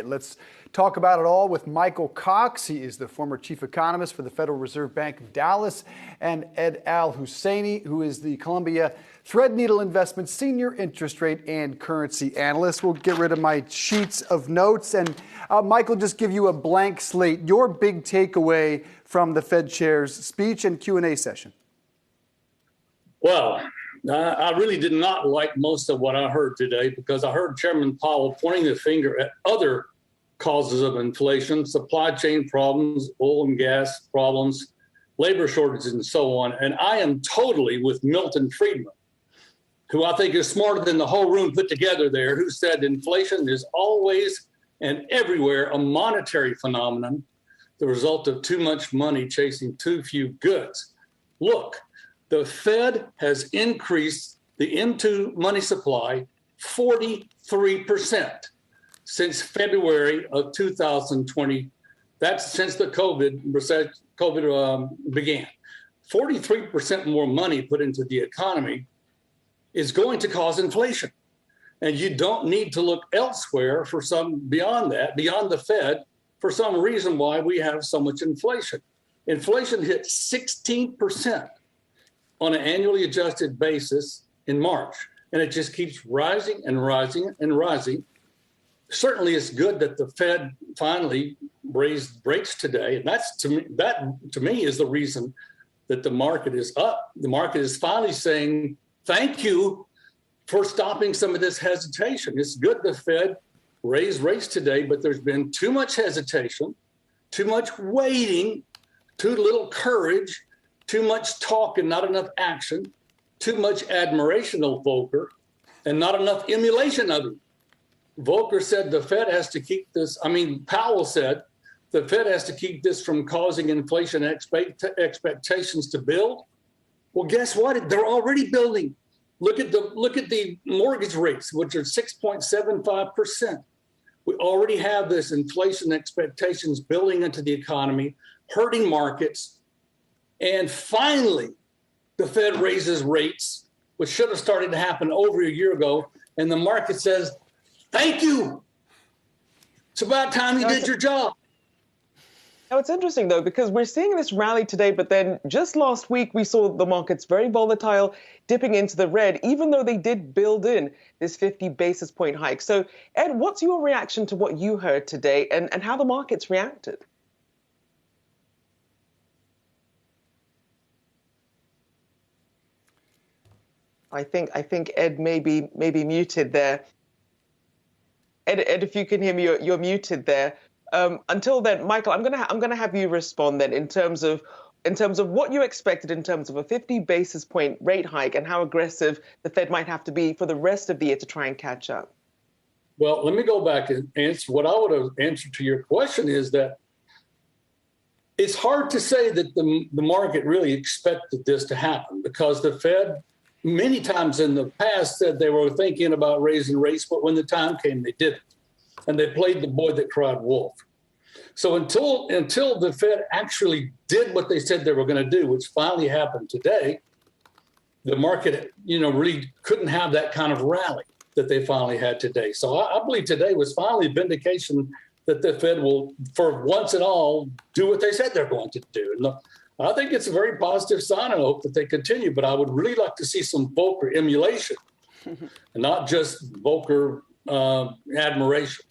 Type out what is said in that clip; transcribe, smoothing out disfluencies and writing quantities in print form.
Let's talk about it all with Michael Cox. He is the former chief economist for the Federal Reserve Bank of Dallas, and Ed Al-Husseini, who is the Columbia Threadneedle Investments senior interest rate and currency analyst. We'll get rid of my sheets of notes. And Michael, just give you a blank slate. Your big takeaway from the Fed chair's speech and Q&A session. Well, I really did not like most of what I heard today because I heard Chairman Powell pointing the finger at other causes of inflation, supply chain problems, oil and gas problems, labor shortages, and so on. And I am totally with Milton Friedman, who I think is smarter than the whole room put together there, who said inflation is always and everywhere a monetary phenomenon, the result of too much money chasing too few goods. Look, the Fed has increased the M2 money supply 43% since February of 2020. That's since the COVID began. 43% more money put into the economy is going to cause inflation. And you don't need to look elsewhere for some beyond that, beyond the Fed, for some reason why we have so much inflation. Inflation hit 16% on an annually adjusted basis in March. And it just keeps rising and rising and rising. Certainly it's good that the Fed finally raised rates today. And that to me is the reason that the market is up. The market is finally saying, thank you for stopping some of this hesitation. It's good the Fed raised rates today, but there's been too much hesitation, too much waiting, too little courage, too much talk and not enough action, too much admiration of Volcker and not enough emulation of him. Volcker said the Fed has to keep this. Powell said the Fed has to keep this from causing inflation expectations to build. Well, guess what? They're already building. Look at the mortgage rates, which are 6.75%. We already have this inflation expectations building into the economy, hurting markets. And finally, the Fed raises rates, which should have started to happen over a year ago. And the market says, thank you. It's about time you did your job. Now, it's interesting, though, because we're seeing this rally today, but then just last week we saw the markets very volatile, dipping into the red, even though they did build in this 50 basis point hike. So, Ed, what's your reaction to what you heard today and how the markets reacted? I think Ed may be muted there. Ed, if you can hear me, you're muted there. Until then, Michael, I'm gonna have you respond then in terms of what you expected in terms of a 50 basis point rate hike and how aggressive the Fed might have to be for the rest of the year to try and catch up. Well, let me go back and answer. What I would have answered to your question is that it's hard to say that the market really expected this to happen because the Fed many times in the past said they were thinking about raising rates, but when the time came, they didn't. And they played the boy that cried wolf. So until the Fed actually did what they said they were going to do, which finally happened today, the market, really couldn't have that kind of rally that they finally had today. So I believe today was finally a vindication that the Fed will, for once and all, do what they said they're going to do. And I think it's a very positive sign, and I hope that they continue. But I would really like to see some Volcker emulation, and not just Volcker admiration.